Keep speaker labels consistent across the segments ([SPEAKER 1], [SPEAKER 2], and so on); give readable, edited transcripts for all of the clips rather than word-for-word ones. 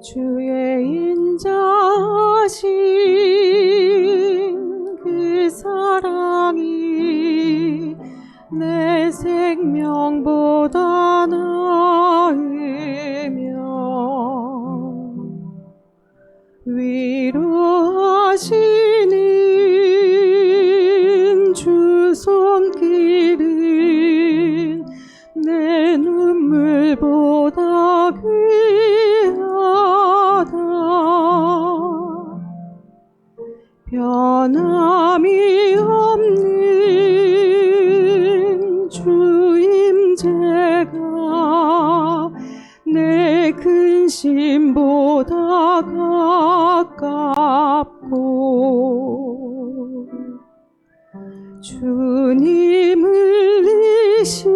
[SPEAKER 1] 주의 인자하신 그 사랑이 내 생명보다 나으며 위로하시는 주 손길은 내 눈물보다 귀하다. 변함이 없는 주 임재가 내 근심보다 가깝고 주님 흘리신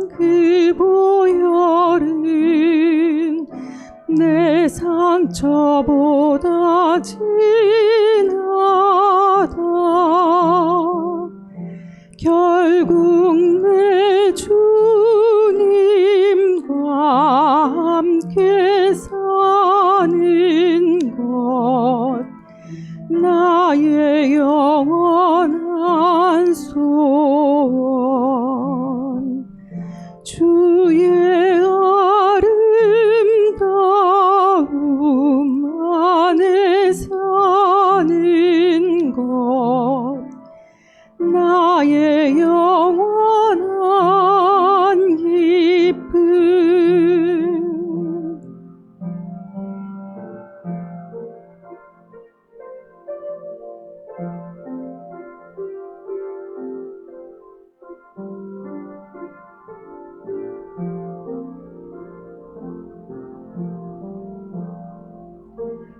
[SPEAKER 1] 그 보혈은 내 상처보다 진하다. 결국 내 주님과 함께 사는 것 나의 영원한 소원. 주의 아름다움 안에 사는 것 나의 영원한 기쁨.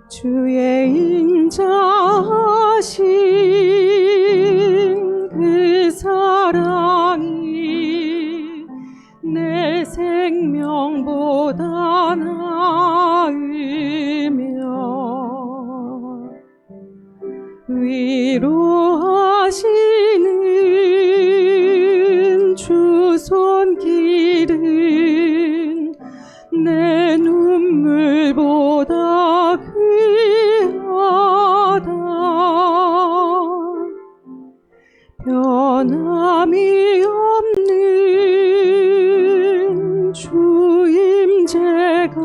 [SPEAKER 1] 주의 인자하신 그 사랑이 내 생명보다 나으며 위로하시는 주 손길은 내 눈물보다 귀하다. 변함이 없는 주 임재가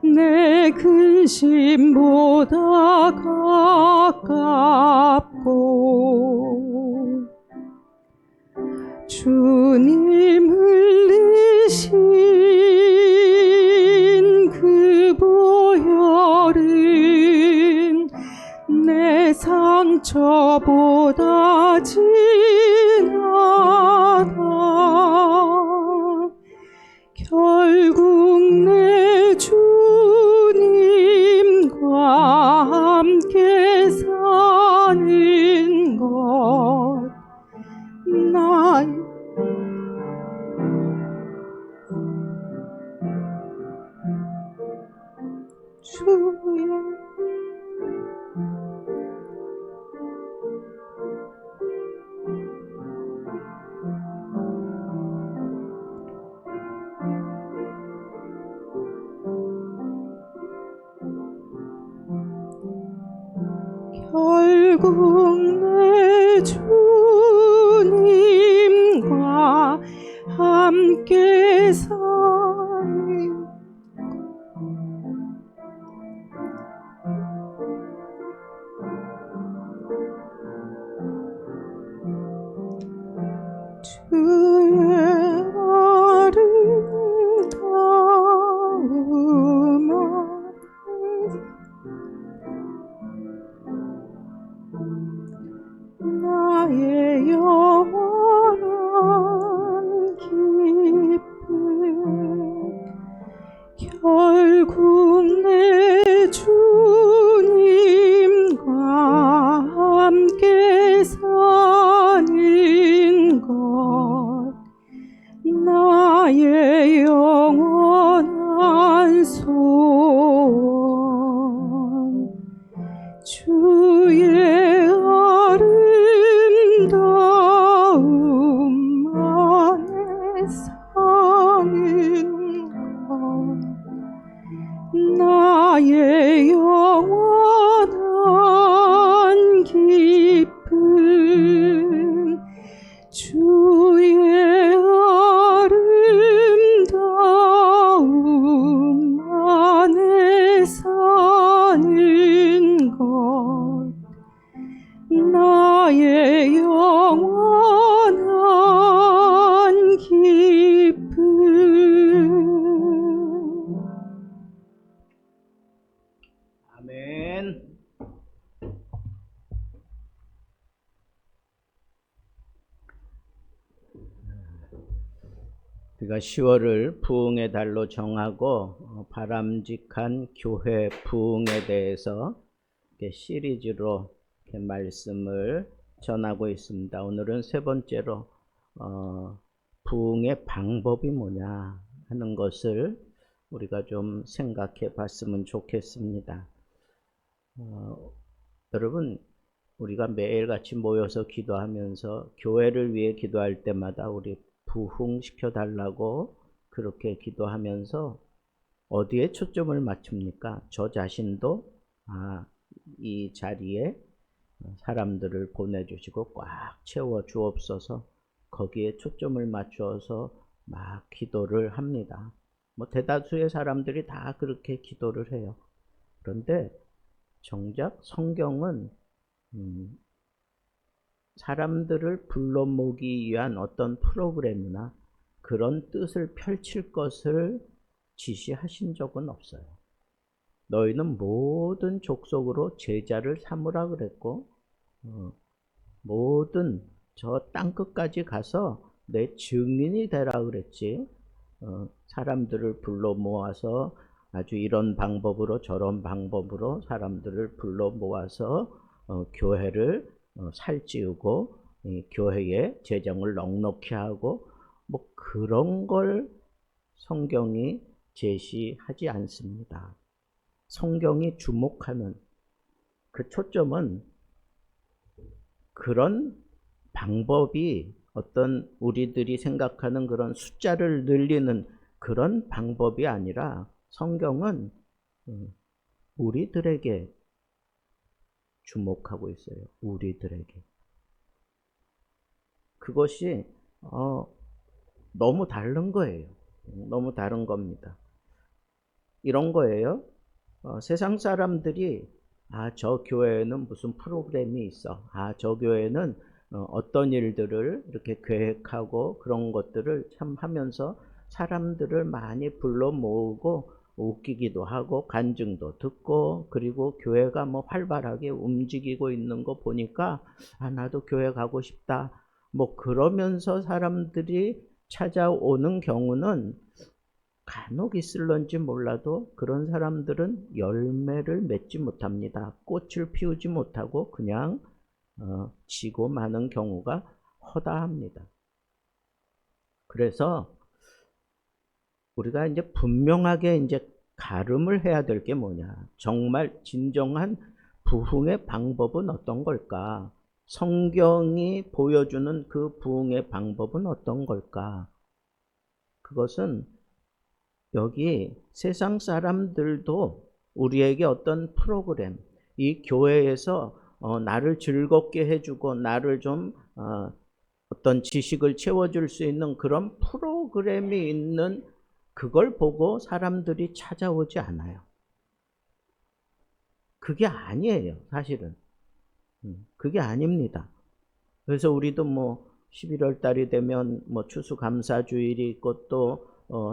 [SPEAKER 1] 내 근심보다 가깝고 주님 흘리신 그 보혈은 내 상처보다 진하다. 결국 내 주님과 함께 사는 것 나의 주의 결국 내 주님과 함께 사는 주의 아름다움 나의 영원한 기쁨. 결국 내 주님과 함께 사는 것
[SPEAKER 2] 우리가 10월을 부흥의 달로 정하고 바람직한 교회 부흥에 대해서 시리즈로 이렇게 말씀을 전하고 있습니다. 오늘은 세 번째로 부흥의 방법이 뭐냐 하는 것을 우리가 좀 생각해 봤으면 좋겠습니다. 여러분, 우리가 매일같이 모여서 기도하면서 교회를 위해 기도할 때마다 우리 부흥시켜 달라고 그렇게 기도하면서 어디에 초점을 맞춥니까? 저 자신도 이 자리에 사람들을 보내주시고 꽉 채워 주옵소서, 거기에 초점을 맞추어서 막 기도를 합니다. 대다수의 사람들이 다 그렇게 기도를 해요. 그런데 정작 성경은 사람들을 불러 모으기 위한 어떤 프로그램이나 그런 뜻을 펼칠 것을 지시하신 적은 없어요. 너희는 모든 족속으로 제자를 삼으라 그랬고, 모든 저 땅끝까지 가서 내 증인이 되라 그랬지. 사람들을 불러 모아서 아주 이런 방법으로 저런 방법으로 사람들을 불러 모아서 교회를 살찌우고 교회에 재정을 넉넉히 하고 그런 걸 성경이 제시하지 않습니다. 성경이 주목하는 그 초점은 그런 방법이 어떤 우리들이 생각하는 그런 숫자를 늘리는 그런 방법이 아니라 성경은 우리들에게 주목하고 있어요. 우리들에게. 그것이 너무 다른 거예요. 너무 다른 겁니다. 이런 거예요. 세상 사람들이 저 교회에는 무슨 프로그램이 있어. 저 교회는 어떤 일들을 이렇게 계획하고 그런 것들을 참 하면서 사람들을 많이 불러 모으고 웃기기도 하고 간증도 듣고, 그리고 교회가 활발하게 움직이고 있는 거 보니까 나도 교회 가고 싶다 그러면서 사람들이 찾아오는 경우는 간혹 있을런지 몰라도 그런 사람들은 열매를 맺지 못합니다. 꽃을 피우지 못하고 그냥 지고 마는 경우가 허다합니다. 그래서 우리가 이제 분명하게 이제 가름을 해야 될 게 뭐냐. 정말 진정한 부흥의 방법은 어떤 걸까? 성경이 보여주는 그 부흥의 방법은 어떤 걸까? 그것은 여기 세상 사람들도 우리에게 어떤 프로그램, 이 교회에서 나를 즐겁게 해주고 나를 좀 어떤 지식을 채워줄 수 있는 그런 프로그램이 있는 그걸 보고 사람들이 찾아오지 않아요. 그게 아니에요, 사실은. 그게 아닙니다. 그래서 우리도 11월 달이 되면 추수감사주일이 있고 또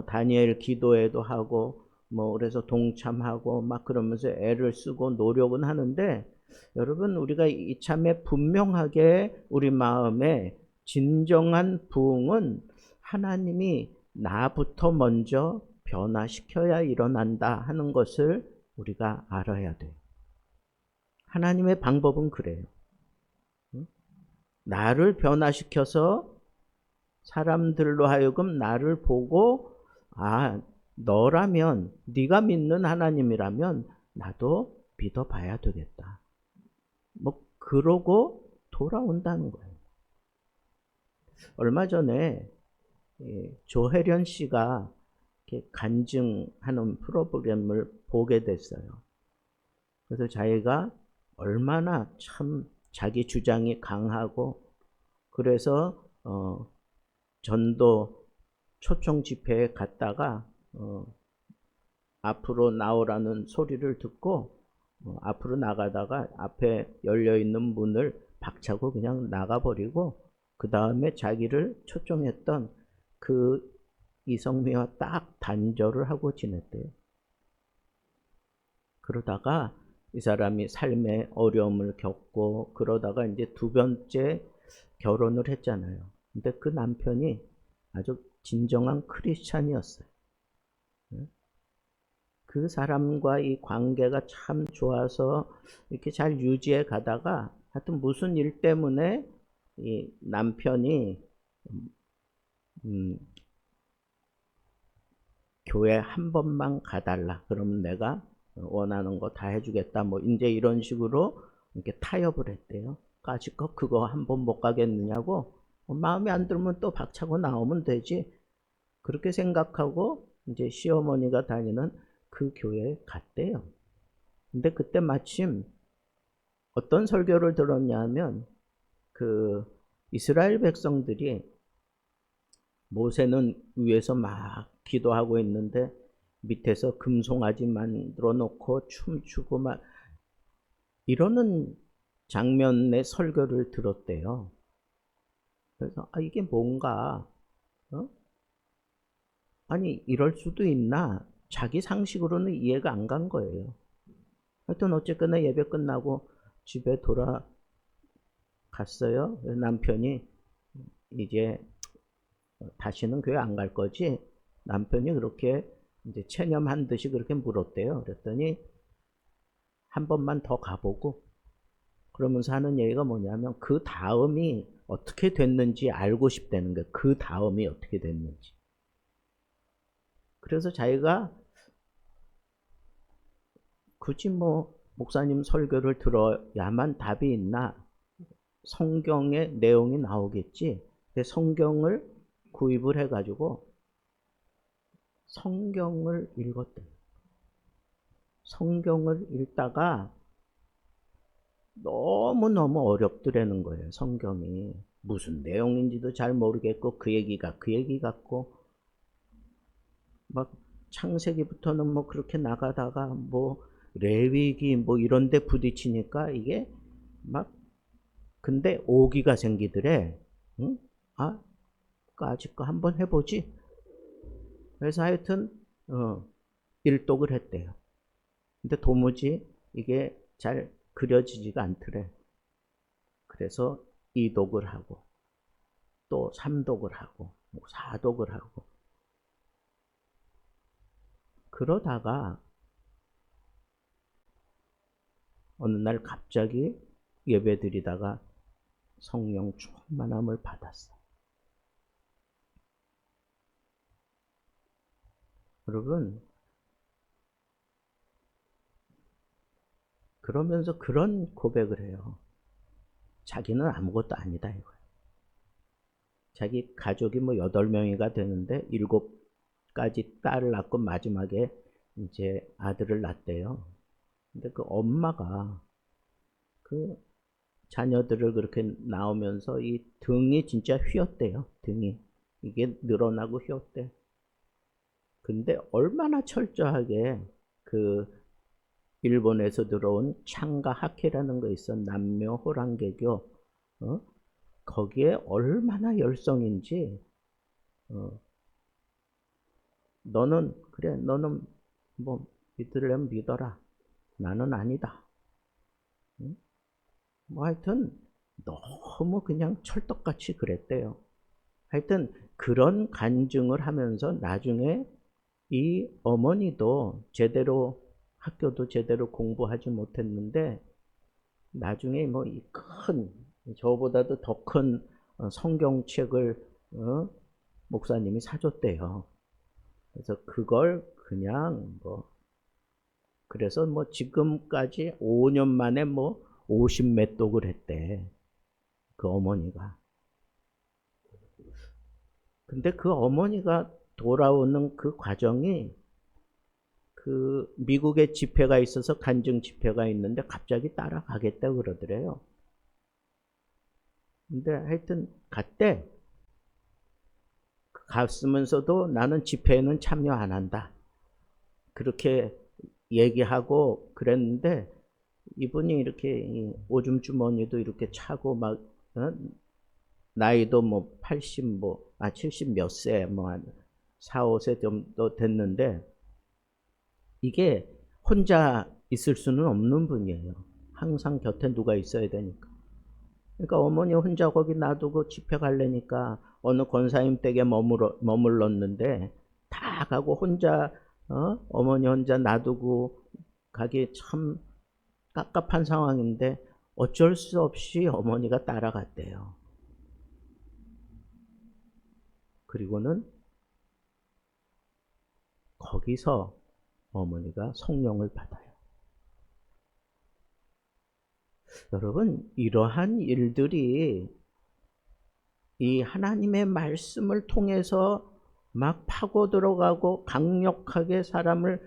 [SPEAKER 2] 다니엘 기도회도 하고 그래서 동참하고 그러면서 애를 쓰고 노력은 하는데, 여러분, 우리가 이참에 분명하게 우리 마음에 진정한 부흥은 하나님이 나부터 먼저 변화시켜야 일어난다 하는 것을 우리가 알아야 돼요. 하나님의 방법은 그래요. 나를 변화시켜서 사람들로 하여금 나를 보고 너라면, 네가 믿는 하나님이라면 나도 믿어봐야 되겠다. 그러고 돌아온다는 거예요. 얼마 전에 조혜련 씨가 간증하는 프로그램을 보게 됐어요. 그래서 자기가 얼마나 참 자기 주장이 강하고, 그래서 전도 초청 집회에 갔다가 앞으로 나오라는 소리를 듣고 앞으로 나가다가 앞에 열려있는 문을 박차고 그냥 나가버리고, 그 다음에 자기를 초청했던 그 이성미와 딱 단절을 하고 지냈대요. 그러다가 이 사람이 삶의 어려움을 겪고 그러다가 이제 두 번째 결혼을 했잖아요. 근데 그 남편이 아주 진정한 크리스찬이었어요. 그 사람과 이 관계가 참 좋아서 이렇게 잘 유지해 가다가 하여튼 무슨 일 때문에 이 남편이 교회 한 번만 가달라. 그럼 내가 원하는 거 다 해주겠다. 뭐 이제 이런 식으로 이렇게 타협을 했대요. 까짓거 그거 한 번 못 가겠느냐고. 마음에 안 들면 또 박차고 나오면 되지. 그렇게 생각하고 이제 시어머니가 다니는 그 교회에 갔대요. 근데 그때 마침 어떤 설교를 들었냐 하면 그 이스라엘 백성들이 모세는 위에서 막 기도하고 있는데 밑에서 금송아지 만들어 놓고 춤추고 막 이러는 장면의 설교를 들었대요. 그래서 이게 뭔가 아니 이럴 수도 있나 자기 상식으로는 이해가 안 간 거예요. 하여튼 어쨌거나 예배 끝나고 집에 돌아갔어요. 남편이 이제 다시는 교회 안 갈 거지? 남편이 그렇게 이제 체념한 듯이 그렇게 물었대요. 그랬더니 한 번만 더 가보고 그러면서 하는 얘기가 뭐냐면 그 다음이 어떻게 됐는지 알고 싶다는 거예요. 그 다음이 어떻게 됐는지. 그래서 자기가 굳이 뭐 목사님 설교를 들어야만 답이 있나? 성경의 내용이 나오겠지. 근데 성경을 구입을 해가지고 성경을 읽었대요. 성경을 읽다가 너무너무 어렵더라는 거예요. 성경이. 무슨 내용인지도 잘 모르겠고 그 얘기가 그 얘기 같고 막 창세기부터는 뭐 그렇게 나가다가 뭐 레위기 뭐 이런 데 부딪히니까 이게 막 근데 오기가 생기더래. 응? 아직 거 한번 해보지. 그래서 하여튼 일독을 했대요. 근데 도무지 이게 잘 그려지지가 않더래. 그래서 2독을 하고 또 3독을 하고 4독을 하고 그러다가 어느 날 갑자기 예배드리다가 성령 충만함을 받았어. 여러분 그러면서 그런 고백을 해요. 자기는 아무것도 아니다 이거예요. 자기 가족이 뭐 8명이가 되는데 7가지 딸을 낳고 마지막에 이제 아들을 낳았대요. 근데 그 엄마가 그 자녀들을 그렇게 낳으면서 이 등이 진짜 휘었대요. 등이. 이게 늘어나고 휘었대. 근데 얼마나 철저하게 그 일본에서 들어온 창가 학회라는 거 있어. 남묘 호랑개교. 거기에 얼마나 열성인지 너는 뭐 믿으려면 믿어라. 나는 아니다. 뭐 하여튼 너무 그냥 철떡같이 그랬대요. 하여튼 그런 간증을 하면서 나중에 이 어머니도 제대로 학교도 제대로 공부하지 못했는데 나중에 뭐 이 큰 저보다도 더 큰 성경책을 목사님이 사줬대요. 그래서 그걸 그냥 뭐 그래서 뭐 지금까지 5년 만에 뭐 50몇 독을 했대. 그 어머니가. 근데 그 어머니가 돌아오는 그 과정이 그 미국에 집회가 있어서 간증 집회가 있는데 갑자기 따라가겠다 그러더래요. 근데 하여튼 갔대. 갔으면서도 나는 집회에는 참여 안 한다. 그렇게 얘기하고 그랬는데 이분이 이렇게 오줌 주머니도 이렇게 차고 막 나이도 뭐 80 뭐 70 몇 세 뭐 한 4, 5세 정도 됐는데 이게 혼자 있을 수는 없는 분이에요. 항상 곁에 누가 있어야 되니까. 그러니까 어머니 혼자 거기 놔두고 집회 가려니까 어느 권사님 댁에 머물렀는데 다 가고 혼자 어머니 혼자 놔두고 가기 참 깝깝한 상황인데 어쩔 수 없이 어머니가 따라갔대요. 그리고는 거기서 어머니가 성령을 받아요. 여러분, 이러한 일들이 이 하나님의 말씀을 통해서 막 파고 들어가고 강력하게 사람을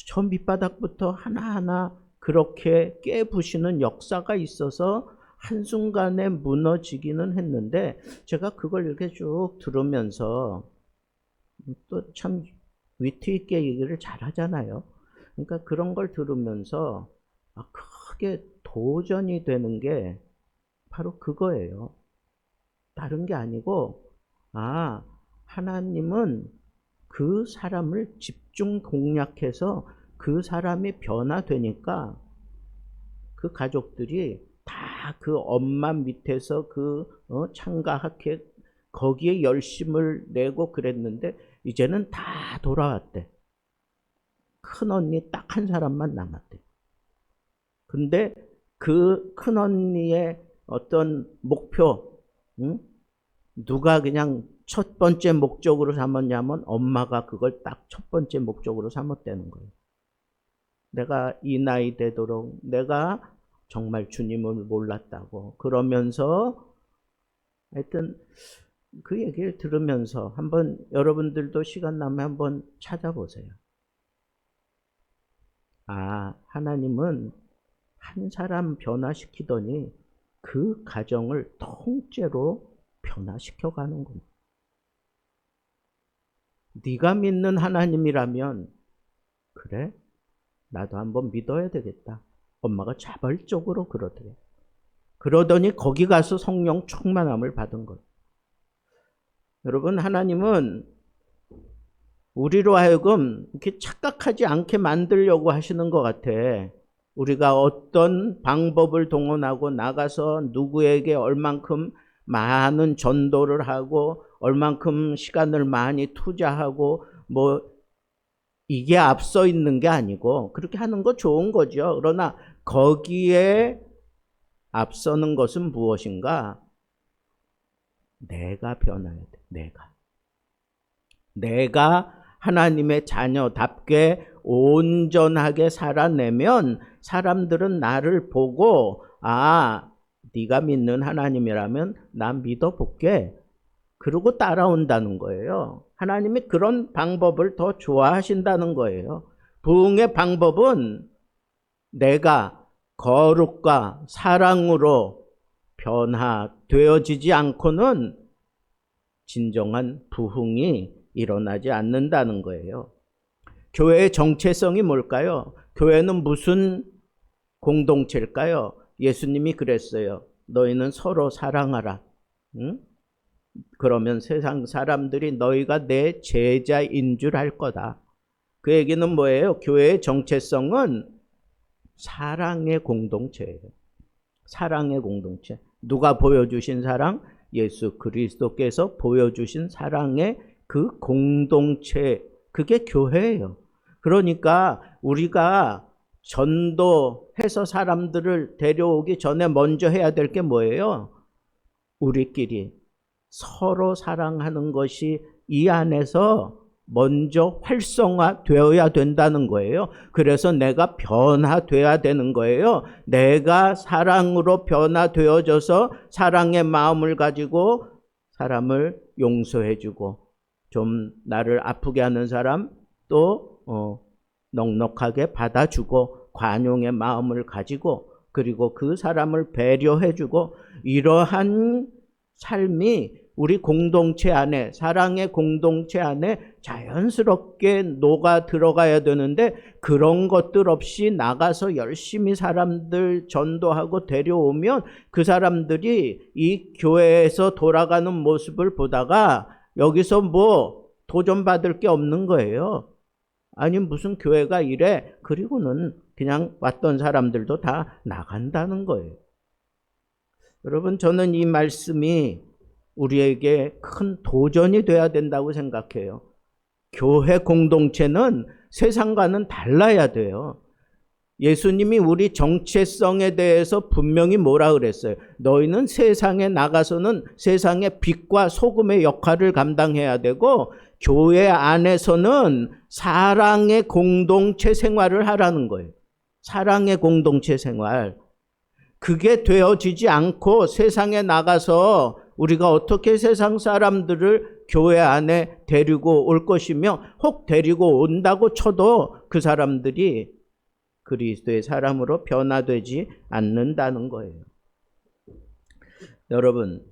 [SPEAKER 2] 저 밑바닥부터 하나하나 그렇게 깨부시는 역사가 있어서 한순간에 무너지기는 했는데, 제가 그걸 이렇게 쭉 들으면서 또 참 위트 있게 얘기를 잘 하잖아요. 그러니까 그런 걸 들으면서 크게 도전이 되는 게 바로 그거예요. 다른 게 아니고, 하나님은 그 사람을 집중 공략해서 그 사람이 변화되니까 그 가족들이 다 그 엄마 밑에서 창가학회 거기에 열심을 내고 그랬는데 이제는 다 돌아왔대. 큰 언니 딱 한 사람만 남았대. 근데 그 큰 언니의 어떤 목표, 누가 그냥 첫 번째 목적으로 삼았냐면 엄마가 그걸 딱 첫 번째 목적으로 삼았다는 거예요. 내가 이 나이 되도록 내가 정말 주님을 몰랐다고 그러면서, 하여튼 그 얘기를 들으면서 한번 여러분들도 시간 나면 한번 찾아보세요. 하나님은 한 사람 변화시키더니 그 가정을 통째로 변화시켜가는 겁니다. 네가 믿는 하나님이라면 그래? 나도 한번 믿어야 되겠다. 엄마가 자발적으로 그러더래. 그러더니 거기 가서 성령 충만함을 받은 거예요. 여러분, 하나님은 우리로 하여금 이렇게 착각하지 않게 만들려고 하시는 것 같아. 우리가 어떤 방법을 동원하고 나가서 누구에게 얼만큼 많은 전도를 하고 얼만큼 시간을 많이 투자하고 이게 앞서 있는 게 아니고, 그렇게 하는 거 좋은 거죠. 그러나 거기에 앞서는 것은 무엇인가? 내가 변해야 돼. 내가 하나님의 자녀답게 온전하게 살아내면 사람들은 나를 보고 네가 믿는 하나님이라면 난 믿어볼게. 그러고 따라온다는 거예요. 하나님이 그런 방법을 더 좋아하신다는 거예요. 부흥의 방법은 내가 거룩과 사랑으로 변화되어지지 않고는 진정한 부흥이 일어나지 않는다는 거예요. 교회의 정체성이 뭘까요? 교회는 무슨 공동체일까요? 예수님이 그랬어요. 너희는 서로 사랑하라. 그러면 세상 사람들이 너희가 내 제자인 줄 알 거다. 그 얘기는 뭐예요? 교회의 정체성은 사랑의 공동체예요. 사랑의 공동체. 누가 보여주신 사랑? 예수 그리스도께서 보여주신 사랑의 그 공동체, 그게 교회예요. 그러니까 우리가 전도해서 사람들을 데려오기 전에 먼저 해야 될 게 뭐예요? 우리끼리 서로 사랑하는 것이 이 안에서 먼저 활성화되어야 된다는 거예요. 그래서 내가 변화돼야 되는 거예요. 내가 사랑으로 변화되어져서 사랑의 마음을 가지고 사람을 용서해주고, 좀 나를 아프게 하는 사람 또 넉넉하게 받아주고 관용의 마음을 가지고, 그리고 그 사람을 배려해주고, 이러한 삶이 우리 공동체 안에, 사랑의 공동체 안에 자연스럽게 녹아 들어가야 되는데, 그런 것들 없이 나가서 열심히 사람들 전도하고 데려오면 그 사람들이 이 교회에서 돌아가는 모습을 보다가 여기서 도전받을 게 없는 거예요. 아니 무슨 교회가 이래? 그리고는 그냥 왔던 사람들도 다 나간다는 거예요. 여러분, 저는 이 말씀이 우리에게 큰 도전이 돼야 된다고 생각해요. 교회 공동체는 세상과는 달라야 돼요. 예수님이 우리 정체성에 대해서 분명히 뭐라 그랬어요? 너희는 세상에 나가서는 세상의 빛과 소금의 역할을 감당해야 되고, 교회 안에서는 사랑의 공동체 생활을 하라는 거예요. 사랑의 공동체 생활. 그게 되어지지 않고 세상에 나가서 우리가 어떻게 세상 사람들을 교회 안에 데리고 올 것이며, 혹 데리고 온다고 쳐도 그 사람들이 그리스도의 사람으로 변화되지 않는다는 거예요. 여러분,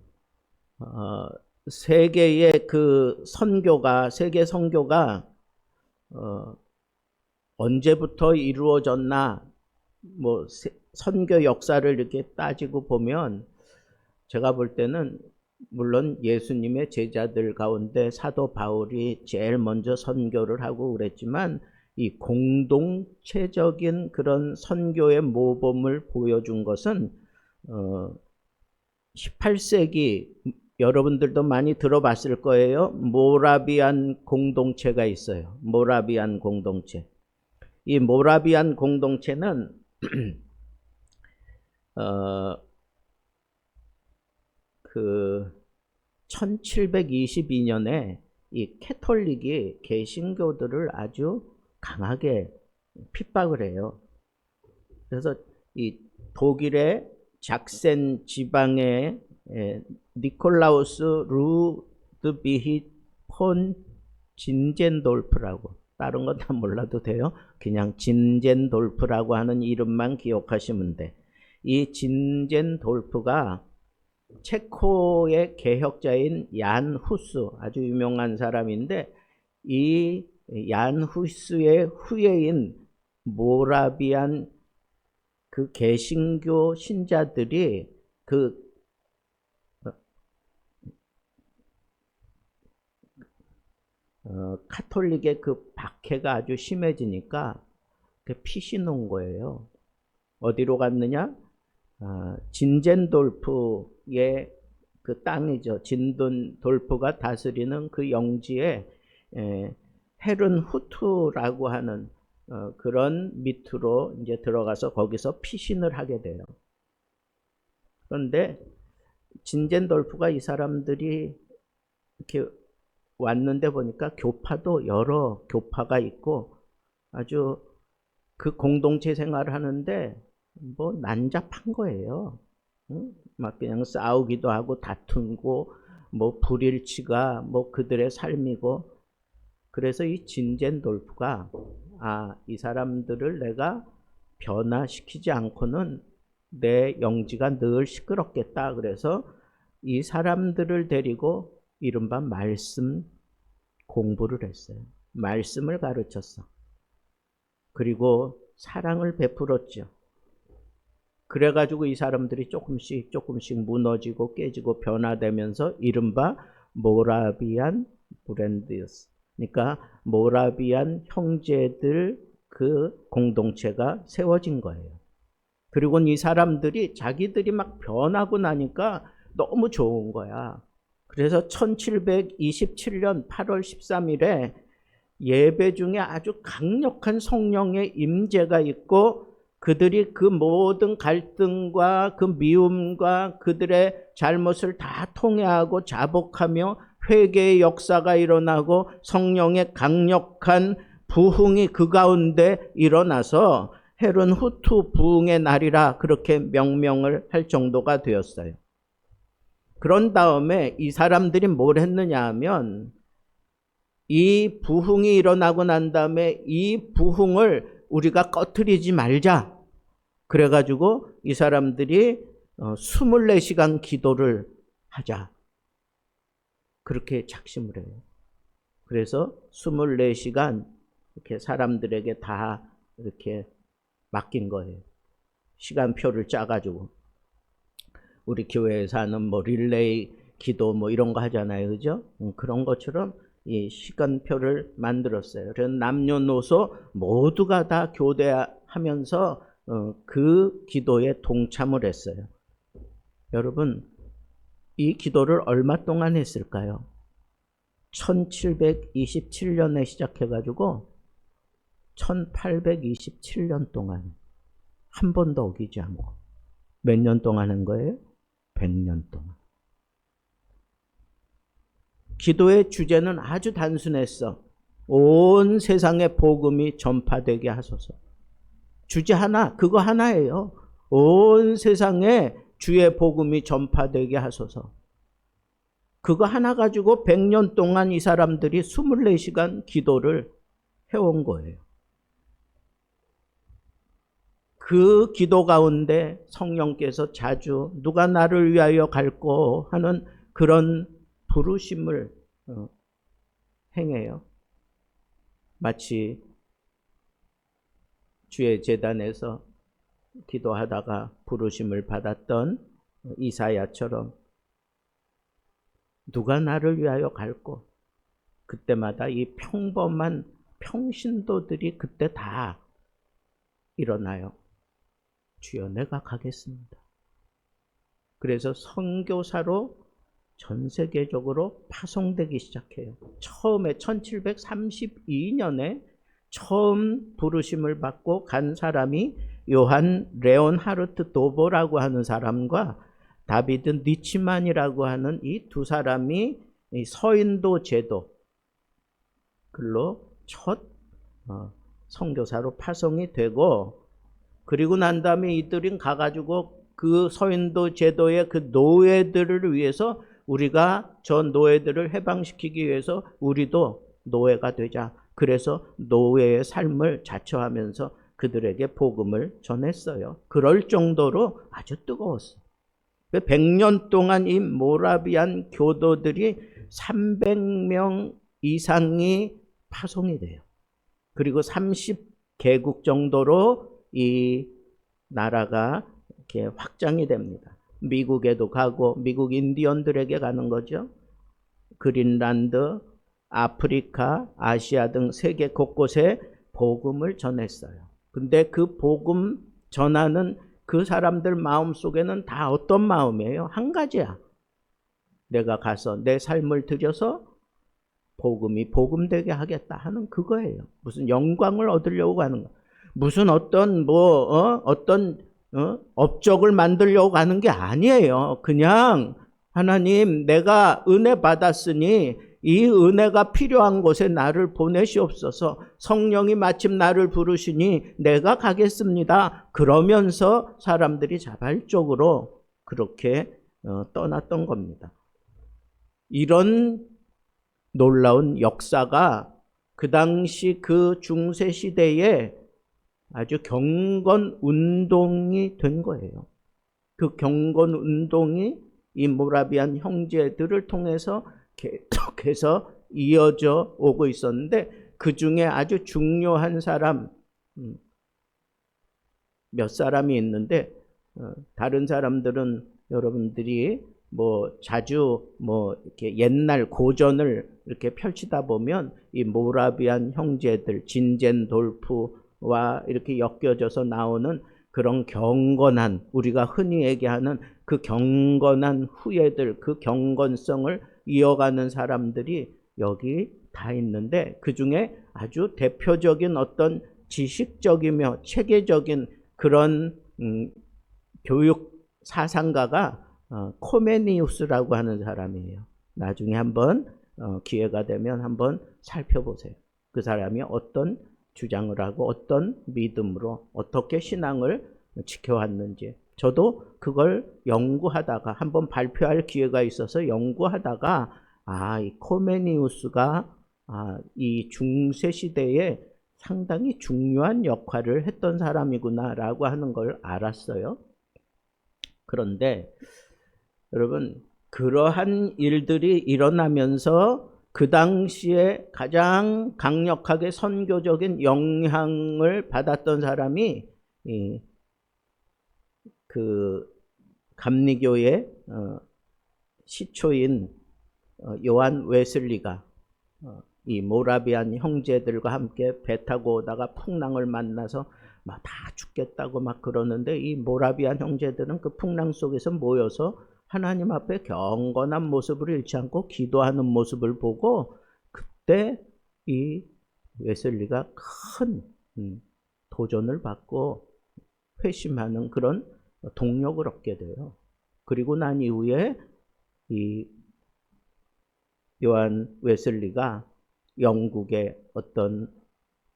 [SPEAKER 2] 세계의 그 세계 선교가 언제부터 이루어졌나, 뭐 선교 역사를 이렇게 따지고 보면, 제가 볼 때는 물론 예수님의 제자들 가운데 사도 바울이 제일 먼저 선교를 하고 그랬지만, 이 공동체적인 그런 선교의 모범을 보여준 것은 18세기, 여러분들도 많이 들어봤을 거예요. 모라비안 공동체가 있어요. 모라비안 공동체. 이 모라비안 공동체는 그 1722년에 이 캐톨릭이 개신교들을 아주 강하게 핍박을 해요. 그래서 이 독일의 작센 지방의 니콜라우스 루드비히 폰 진젠돌프라고, 다른 건 다 몰라도 돼요. 그냥 진젠돌프라고 하는 이름만 기억하시면 돼. 이 진젠돌프가 체코의 개혁자인 얀 후스, 아주 유명한 사람인데, 이 얀 후스의 후예인 모라비안 그 개신교 신자들이 그 카톨릭의 그 박해가 아주 심해지니까 피신 온 거예요. 어디로 갔느냐? 진젠돌프의 그 땅이죠. 진젠돌프가 다스리는 그 영지에 헤른후트라고 하는 그런 밑으로 이제 들어가서 거기서 피신을 하게 돼요. 그런데 진젠돌프가 이 사람들이 이렇게 왔는데 보니까 교파도 여러 교파가 있고 아주 그 공동체 생활을 하는데 뭐 난잡한 거예요. 응? 막 그냥 싸우기도 하고 다투고 뭐 불일치가 뭐 그들의 삶이고. 그래서 이 진젠돌프가 이 사람들을 내가 변화시키지 않고는 내 영지가 늘 시끄럽겠다. 그래서 이 사람들을 데리고 이른바 말씀 공부를 했어요. 말씀을 가르쳤어. 그리고 사랑을 베풀었죠. 그래가지고 이 사람들이 조금씩 무너지고 깨지고 변화되면서 이른바 모라비안 브랜드였어. 그러니까 모라비안 형제들 그 공동체가 세워진 거예요. 그리고 이 사람들이 자기들이 막 변하고 나니까 너무 좋은 거야. 그래서 1727년 8월 13일에 예배 중에 아주 강력한 성령의 임재가 있고, 그들이 그 모든 갈등과 그 미움과 그들의 잘못을 다 통회하고 자복하며 회개의 역사가 일어나고 성령의 강력한 부흥이 그 가운데 일어나서 헤른후트 부흥의 날이라 그렇게 명명을 할 정도가 되었어요. 그런 다음에 이 사람들이 뭘 했느냐 하면, 이 부흥이 일어나고 난 다음에 이 부흥을 우리가 꺼트리지 말자. 그래가지고 이 사람들이 24시간 기도를 하자. 그렇게 작심을 해요. 그래서 24시간 이렇게 사람들에게 다 이렇게 맡긴 거예요. 시간표를 짜가지고. 우리 교회에서 하는 뭐 릴레이 기도 뭐 이런 거 하잖아요. 그죠? 그런 것처럼 이 시간표를 만들었어요. 그래서 남녀노소 모두가 다 교대하면서 그 기도에 동참을 했어요. 여러분, 이 기도를 얼마 동안 했을까요? 1727년에 시작해가지고 1827년 동안 한 번도 어기지 않고 몇 년 동안 한 거예요? 100년 동안. 기도의 주제는 아주 단순했어. 온 세상에 복음이 전파되게 하소서. 주제 하나, 그거 하나예요. 온 세상에 주의 복음이 전파되게 하소서. 그거 하나 가지고 100년 동안 이 사람들이 24시간 기도를 해온 거예요. 그 기도 가운데 성령께서 자주 누가 나를 위하여 갈꼬 하는 그런 부르심을 행해요. 마치 주의 제단에서 기도하다가 부르심을 받았던 이사야처럼 누가 나를 위하여 갈꼬. 그때마다 이 평범한 평신도들이 그때 다 일어나요. 주여 내가 가겠습니다. 그래서 선교사로 전 세계적으로 파송되기 시작해요. 처음에 1732년에 처음 부르심을 받고 간 사람이 요한 레온하르트 도보라고 하는 사람과 다비드 니치만이라고 하는 이 두 사람이 이 서인도 제도 글로 첫 선교사로 파송이 되고, 그리고 난 다음에 이들은 가가지고 그 서인도 제도의 그 노예들을 위해서 우리가 저 노예들을 해방시키기 위해서 우리도 노예가 되자. 그래서 노예의 삶을 자처하면서 그들에게 복음을 전했어요. 그럴 정도로 아주 뜨거웠어요. 100년 동안 이 모라비안 교도들이 300명 이상이 파송이 돼요. 그리고 30개국 정도로 이 나라가 이렇게 확장이 됩니다. 미국에도 가고 미국 인디언들에게 가는 거죠. 그린란드, 아프리카, 아시아 등 세계 곳곳에 복음을 전했어요. 근데 그 복음 전하는 그 사람들 마음속에는 다 어떤 마음이에요? 한 가지야. 내가 가서 내 삶을 들여서 복음이 복음되게 하겠다 하는 그거예요. 무슨 영광을 얻으려고 하는 거. 무슨 어떤 업적을 만들려고 하는 게 아니에요. 그냥 하나님 내가 은혜 받았으니 이 은혜가 필요한 곳에 나를 보내시옵소서. 성령이 마침 나를 부르시니 내가 가겠습니다. 그러면서 사람들이 자발적으로 그렇게 떠났던 겁니다. 이런 놀라운 역사가 그 당시 그 중세 시대에 아주 경건 운동이 된 거예요. 그 경건 운동이 이 모라비안 형제들을 통해서 계속해서 이어져 오고 있었는데, 그 중에 아주 중요한 사람 몇 사람이 있는데, 다른 사람들은 여러분들이 자주 이렇게 옛날 고전을 이렇게 펼치다 보면 이 모라비안 형제들 진젠돌프와 이렇게 엮여져서 나오는 그런 경건한, 우리가 흔히 얘기하는 그 경건한 후예들, 그 경건성을 이어가는 사람들이 여기 다 있는데, 그 중에 아주 대표적인 어떤 지식적이며 체계적인 그런 교육 사상가가 코메니우스라고 하는 사람이에요. 나중에 한번 기회가 되면 한번 살펴보세요. 그 사람이 어떤 주장을 하고 어떤 믿음으로 어떻게 신앙을 지켜왔는지. 저도 그걸 연구하다가 한번 발표할 기회가 있어서 연구하다가 이 코메니우스가 이 중세 시대에 상당히 중요한 역할을 했던 사람이구나라고 하는 걸 알았어요. 그런데 여러분, 그러한 일들이 일어나면서 그 당시에 가장 강력하게 선교적인 영향을 받았던 사람이 그 감리교의 시초인 요한 웨슬리가 이 모라비안 형제들과 함께 배 타고 오다가 풍랑을 만나서 막 다 죽겠다고 막 그러는데 이 모라비안 형제들은 그 풍랑 속에서 모여서 하나님 앞에 경건한 모습을 잃지 않고 기도하는 모습을 보고 그때 이 웨슬리가 큰 도전을 받고 회심하는 그런 동력을 얻게 돼요. 그리고 난 이후에 이 요한 웨슬리가 영국의 어떤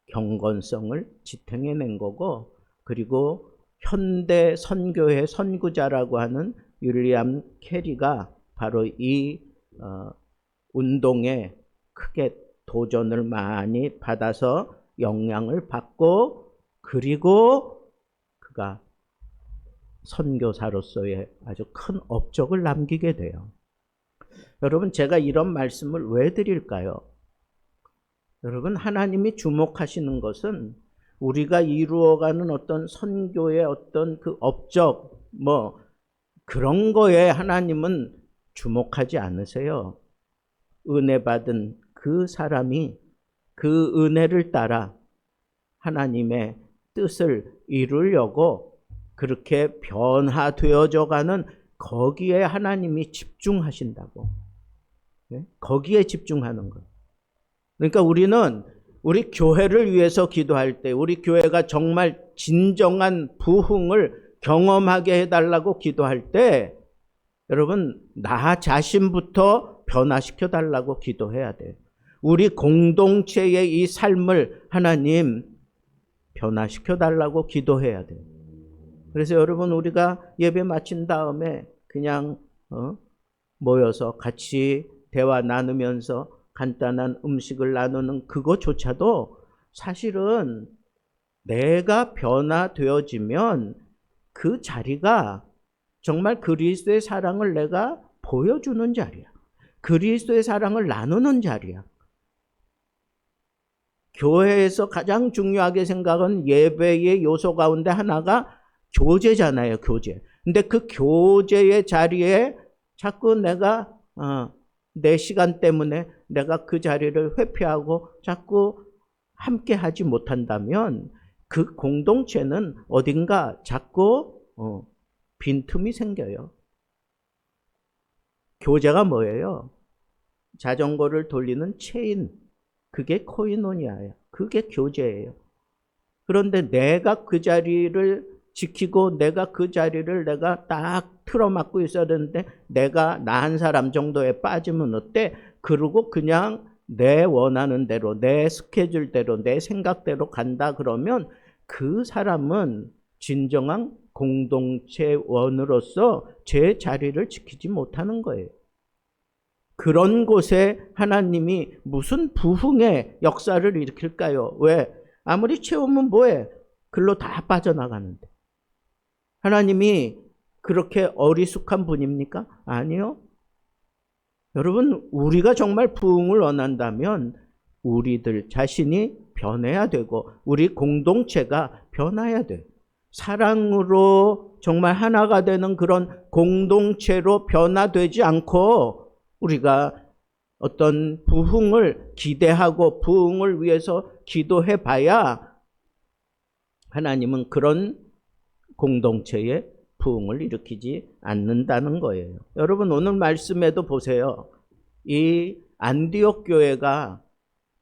[SPEAKER 2] 경건성을 지탱해낸 거고, 그리고 현대 선교의 선구자라고 하는 윌리엄 캐리가 바로 이 운동에 크게 도전을 많이 받아서 영향을 받고, 그리고 그가 선교사로서의 아주 큰 업적을 남기게 돼요. 여러분, 제가 이런 말씀을 왜 드릴까요? 여러분, 하나님이 주목하시는 것은 우리가 이루어가는 어떤 선교의 어떤 그 업적, 뭐 그런 거에 하나님은 주목하지 않으세요. 은혜 받은 그 사람이 그 은혜를 따라 하나님의 뜻을 이루려고 그렇게 변화되어져 가는 거기에 하나님이 집중하신다고. 거기에 집중하는 거예요. 그러니까 우리는 우리 교회를 위해서 기도할 때, 우리 교회가 정말 진정한 부흥을 경험하게 해달라고 기도할 때, 여러분, 나 자신부터 변화시켜 달라고 기도해야 돼요. 우리 공동체의 이 삶을 하나님 변화시켜 달라고 기도해야 돼요. 그래서 여러분, 우리가 예배 마친 다음에 그냥 모여서 같이 대화 나누면서 간단한 음식을 나누는 그것조차도 사실은 내가 변화되어지면 그 자리가 정말 그리스도의 사랑을 내가 보여주는 자리야. 그리스도의 사랑을 나누는 자리야. 교회에서 가장 중요하게 생각은 예배의 요소 가운데 하나가 교제잖아요, 교제. 근데 그 교제의 자리에 자꾸 내가 내 시간 때문에 내가 그 자리를 회피하고 자꾸 함께 하지 못한다면 그 공동체는 어딘가 자꾸 빈틈이 생겨요. 교제가 뭐예요? 자전거를 돌리는 체인, 그게 코이노니아예요. 그게 교제예요. 그런데 내가 그 자리를 지키고 내가 그 자리를 내가 딱 틀어막고 있어야 되는데 내가 나 한 사람 정도에 빠지면 어때? 그러고 그냥 내 원하는 대로, 내 스케줄대로, 내 생각대로 간다 그러면 그 사람은 진정한 공동체원으로서 제 자리를 지키지 못하는 거예요. 그런 곳에 하나님이 무슨 부흥의 역사를 일으킬까요? 왜? 아무리 채우면 뭐해? 글로 다 빠져나가는데. 하나님이 그렇게 어리숙한 분입니까? 아니요. 여러분, 우리가 정말 부흥을 원한다면 우리들 자신이 변해야 되고 우리 공동체가 변해야 돼요. 사랑으로 정말 하나가 되는 그런 공동체로 변화되지 않고 우리가 어떤 부흥을 기대하고 부흥을 위해서 기도해 봐야 하나님은 그런 공동체의 부흥을 일으키지 않는다는 거예요. 여러분, 오늘 말씀에도 보세요. 이 안디옥 교회가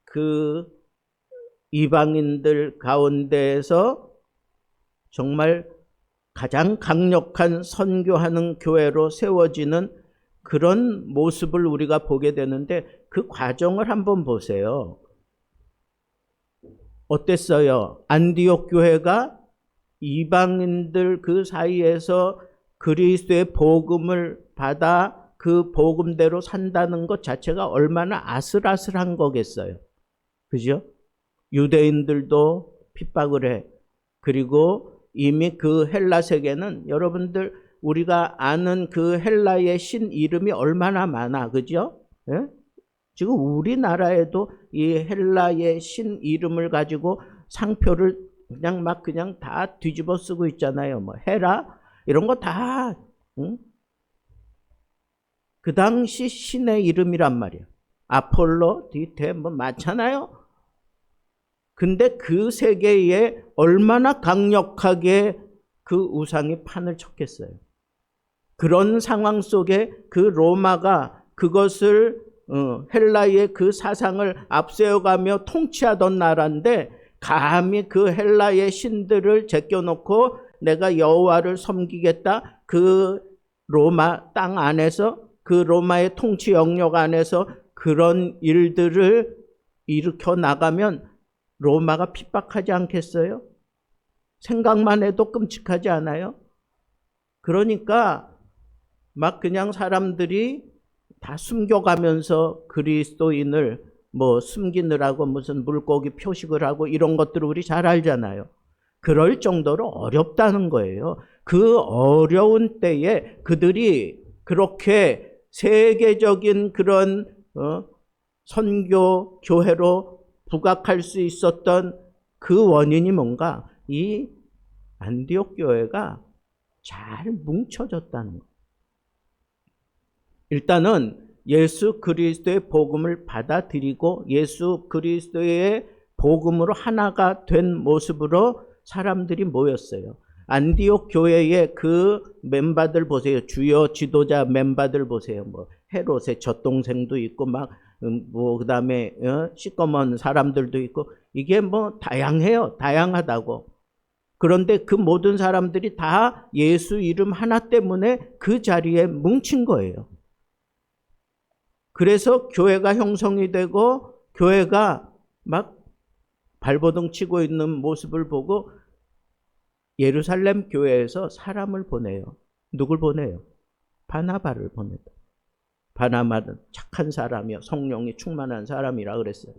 [SPEAKER 2] 그 이방인들 가운데에서 정말 가장 강력한 선교하는 교회로 세워지는 그런 모습을 우리가 보게 되는데 그 과정을 한번 보세요. 어땠어요? 안디옥 교회가 이방인들 그 사이에서 그리스도의 복음을 받아 그 복음대로 산다는 것 자체가 얼마나 아슬아슬한 거겠어요. 그죠? 유대인들도 핍박을 해. 그리고 이미 그 헬라 세계는 여러분들 우리가 아는 그 헬라의 신 이름이 얼마나 많아. 그죠? 예? 지금 우리나라에도 이 헬라의 신 이름을 가지고 상표를 그냥 다 뒤집어 쓰고 있잖아요. 뭐 헤라 이런 거 다 그 당시 신의 이름이란 말이에요. 아폴로, 디테 뭐 많잖아요. 근데 그 세계에 얼마나 강력하게 그 우상이 판을 쳤겠어요. 그런 상황 속에 그 로마가 그것을 헬라의 그 사상을 앞세워가며 통치하던 나라인데 감히 그 헬라의 신들을 제껴놓고 내가 여호와를 섬기겠다. 그 로마 땅 안에서 그 로마의 통치 영역 안에서 그런 일들을 일으켜 나가면 로마가 핍박하지 않겠어요? 생각만 해도 끔찍하지 않아요? 그러니까 막 그냥 사람들이 다 숨겨가면서 그리스도인을 뭐 숨기느라고 무슨 물고기 표식을 하고 이런 것들을 우리 잘 알잖아요. 그럴 정도로 어렵다는 거예요. 그 어려운 때에 그들이 그렇게 세계적인 그런 선교 교회로 부각할 수 있었던 그 원인이 뭔가? 이 안디옥 교회가 잘 뭉쳐졌다는 거예요. 일단은 예수 그리스도의 복음을 받아들이고 예수 그리스도의 복음으로 하나가 된 모습으로 사람들이 모였어요. 안디옥 교회의 그 멤버들 보세요. 주요 지도자 멤버들 보세요. 뭐 헤롯의 젖동생도 있고 막 뭐 그다음에 시꺼먼 사람들도 있고 이게 뭐 다양해요. 다양하다고. 그런데 그 모든 사람들이 다 예수 이름 하나 때문에 그 자리에 뭉친 거예요. 그래서 교회가 형성이 되고 교회가 막 발버둥 치고 있는 모습을 보고 예루살렘 교회에서 사람을 보내요. 누굴 보내요? 바나바를 보낸다. 바나바는 착한 사람이요. 성령이 충만한 사람이라 그랬어요.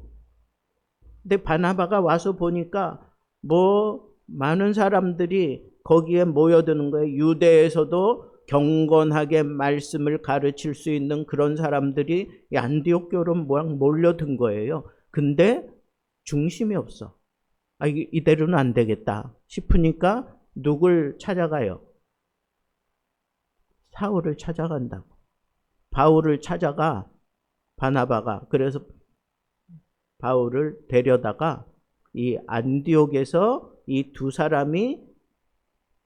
[SPEAKER 2] 근데 바나바가 와서 보니까 뭐 많은 사람들이 거기에 모여드는 거예요. 유대에서도 경건하게 말씀을 가르칠 수 있는 그런 사람들이 안디옥 교로 몰려든 거예요. 근데 중심이 없어. 이대로는 안 되겠다 싶으니까 누굴 찾아가요? 사울을 찾아간다고. 바울을 찾아가 바나바가. 그래서 바울을 데려다가 이 안디옥에서 이 두 사람이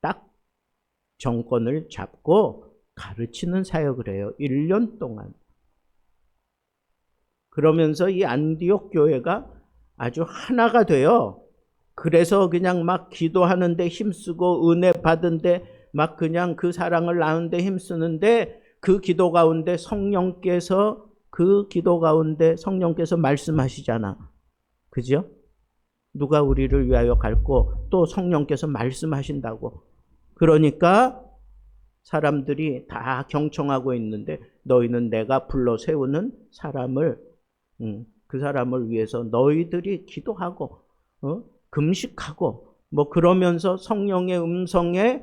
[SPEAKER 2] 딱 정권을 잡고 가르치는 사역을 해요. 1년 동안. 그러면서 이 안디옥 교회가 아주 하나가 돼요. 그래서 그냥 막 기도하는데 힘쓰고 은혜 받은데 막 그냥 그 사랑을 나누는데 힘쓰는데 그 기도 가운데 성령께서 말씀하시잖아. 그죠? 누가 우리를 위하여 갈고 또 성령께서 말씀하신다고. 그러니까 사람들이 다 경청하고 있는데 너희는 내가 불러 세우는 사람을 그 사람을 위해서 너희들이 기도하고 금식하고 뭐 그러면서 성령의 음성에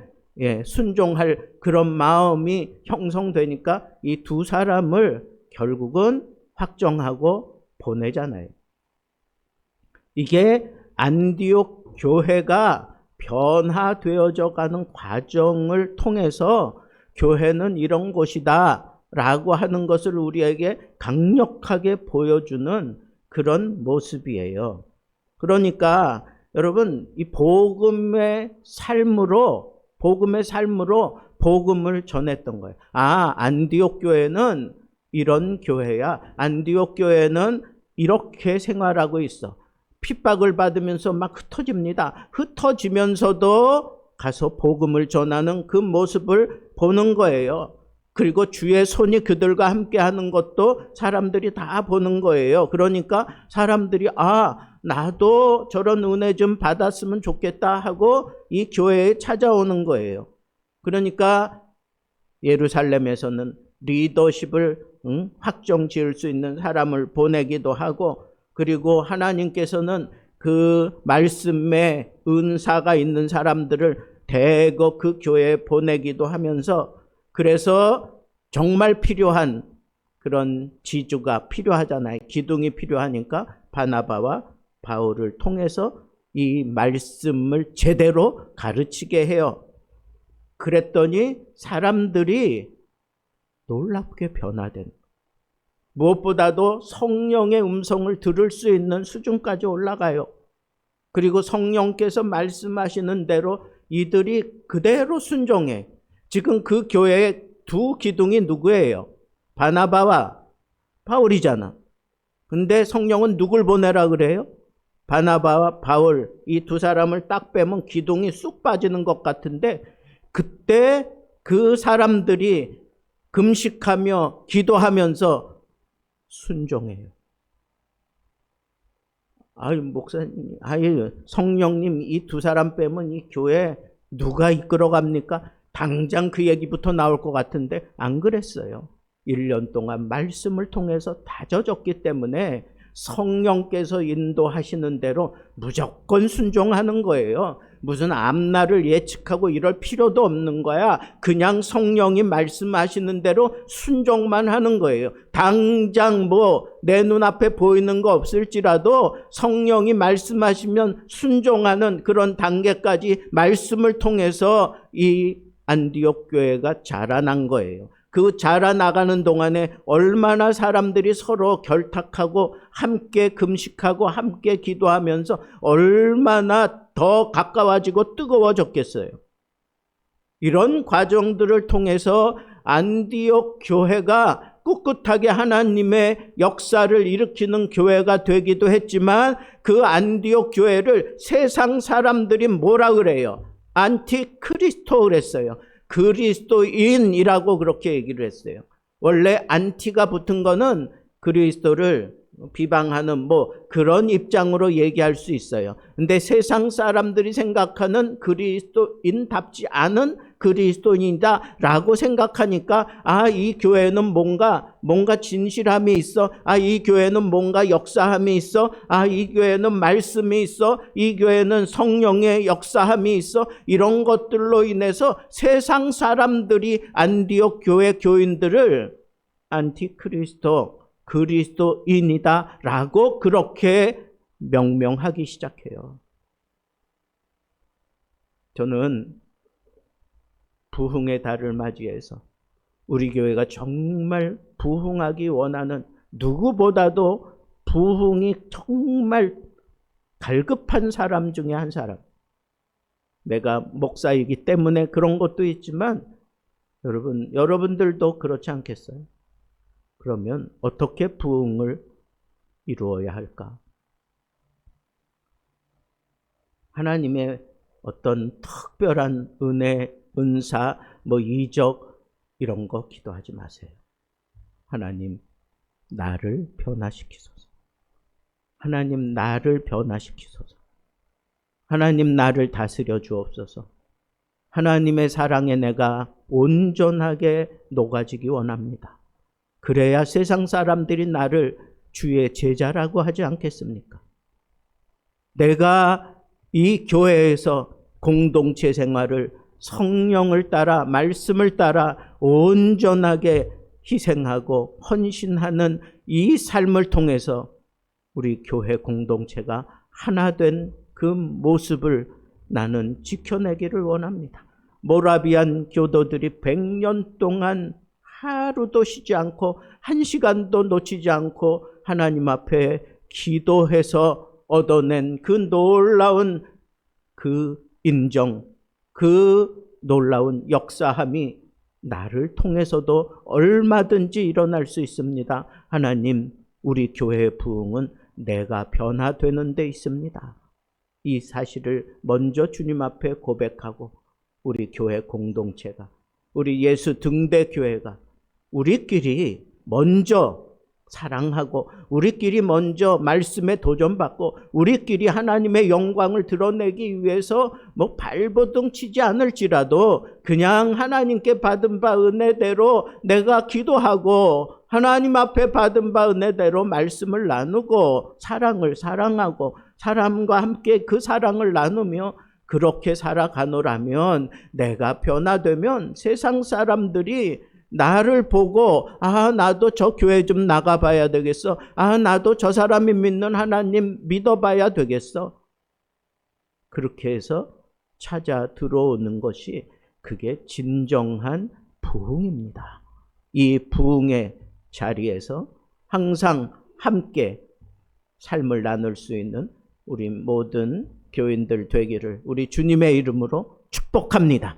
[SPEAKER 2] 순종할 그런 마음이 형성되니까 이 두 사람을 결국은 확정하고 보내잖아요. 이게 안디옥 교회가 변화되어져 가는 과정을 통해서 교회는 이런 곳이다 라고 하는 것을 우리에게 강력하게 보여주는 그런 모습이에요. 그러니까 여러분 이 복음의 삶으로 복음을 전했던 거예요. 안디옥 교회는 이런 교회야. 안디옥 교회는 이렇게 생활하고 있어. 핍박을 받으면서 막 흩어집니다. 흩어지면서도 가서 복음을 전하는 그 모습을 보는 거예요. 그리고 주의 손이 그들과 함께 하는 것도 사람들이 다 보는 거예요. 그러니까 사람들이 나도 저런 은혜 좀 받았으면 좋겠다 하고 이 교회에 찾아오는 거예요. 그러니까 예루살렘에서는 리더십을 확정 지을 수 있는 사람을 보내기도 하고 그리고 하나님께서는 그 말씀에 은사가 있는 사람들을 대거 그 교회에 보내기도 하면서 그래서 정말 필요한 그런 지주가 필요하잖아요. 기둥이 필요하니까 바나바와 바울을 통해서 이 말씀을 제대로 가르치게 해요. 그랬더니 사람들이 놀랍게 변화된, 무엇보다도 성령의 음성을 들을 수 있는 수준까지 올라가요. 그리고 성령께서 말씀하시는 대로 이들이 그대로 순종해. 지금 그 교회의 두 기둥이 누구예요? 바나바와 바울이잖아. 근데 성령은 누굴 보내라 그래요? 바나바와 바울, 이 두 사람을 딱 빼면 기둥이 쑥 빠지는 것 같은데, 그때 그 사람들이 금식하며 기도하면서 순종해요. 아유, 목사님, 아유, 성령님, 이 두 사람 빼면 이 교회 누가 이끌어 갑니까? 당장 그 얘기부터 나올 것 같은데 안 그랬어요. 1년 동안 말씀을 통해서 다져졌기 때문에 성령께서 인도하시는 대로 무조건 순종하는 거예요. 무슨 앞날을 예측하고 이럴 필요도 없는 거야. 그냥 성령이 말씀하시는 대로 순종만 하는 거예요. 당장 뭐 내 눈앞에 보이는 거 없을지라도 성령이 말씀하시면 순종하는 그런 단계까지 말씀을 통해서 이 안디옥 교회가 자라난 거예요. 그 자라나가는 동안에 얼마나 사람들이 서로 결탁하고 함께 금식하고 함께 기도하면서 얼마나 더 가까워지고 뜨거워졌겠어요. 이런 과정들을 통해서 안디옥 교회가 꿋꿋하게 하나님의 역사를 일으키는 교회가 되기도 했지만, 그 안디옥 교회를 세상 사람들이 뭐라 그래요? 안티크리스토 그랬어요. 그리스도인이라고 그렇게 얘기를 했어요. 원래 안티가 붙은 거는 그리스도를 비방하는 뭐 그런 입장으로 얘기할 수 있어요. 근데 세상 사람들이 생각하는 그리스도인답지 않은 그리스도인이다라고 생각하니까, 아, 이 교회는 뭔가 진실함이 있어. 아, 이 교회는 뭔가 역사함이 있어. 아, 이 교회는 말씀이 있어. 이 교회는 성령의 역사함이 있어. 이런 것들로 인해서 세상 사람들이 안디옥 교회 교인들을 안티크리스도, 그리스도인이다 라고 그렇게 명명하기 시작해요. 저는 부흥의 달을 맞이해서 우리 교회가 정말 부흥하기 원하는, 누구보다도 부흥이 정말 갈급한 사람 중에 한 사람. 내가 목사이기 때문에 그런 것도 있지만 여러분들도 그렇지 않겠어요? 그러면 어떻게 부흥을 이루어야 할까? 하나님의 어떤 특별한 은혜, 은사, 뭐 이적 이런 거 기도하지 마세요. 하나님, 나를 변화시키소서. 하나님, 나를 변화시키소서. 하나님, 나를 다스려 주옵소서. 하나님의 사랑에 내가 온전하게 녹아지기 원합니다. 그래야 세상 사람들이 나를 주의 제자라고 하지 않겠습니까? 내가 이 교회에서 공동체 생활을 성령을 따라, 말씀을 따라 온전하게 희생하고 헌신하는 이 삶을 통해서 우리 교회 공동체가 하나 된 그 모습을 나는 지켜내기를 원합니다. 모라비안 교도들이 100년 동안 하루도 쉬지 않고 1시간도 놓치지 않고 하나님 앞에 기도해서 얻어낸 그 놀라운 그 인정, 그 놀라운 역사함이 나를 통해서도 얼마든지 일어날 수 있습니다. 하나님, 우리 교회의 부흥은 내가 변화되는 데 있습니다. 이 사실을 먼저 주님 앞에 고백하고 우리 교회 공동체가, 우리 예수 등대 교회가 우리끼리 먼저 사랑하고 우리끼리 먼저 말씀에 도전받고 우리끼리 하나님의 영광을 드러내기 위해서 뭐 발버둥 치지 않을지라도 그냥 하나님께 받은 바 은혜대로 내가 기도하고 하나님 앞에 받은 바 은혜대로 말씀을 나누고 사랑을 사랑하고 사람과 함께 그 사랑을 나누며 그렇게 살아가노라면, 내가 변화되면 세상 사람들이 나를 보고, 아, 나도 저 교회 좀 나가봐야 되겠어. 아, 나도 저 사람이 믿는 하나님 믿어봐야 되겠어. 그렇게 해서 찾아 들어오는 것이, 그게 진정한 부흥입니다. 이 부흥의 자리에서 항상 함께 삶을 나눌 수 있는 우리 모든 교인들 되기를 우리 주님의 이름으로 축복합니다.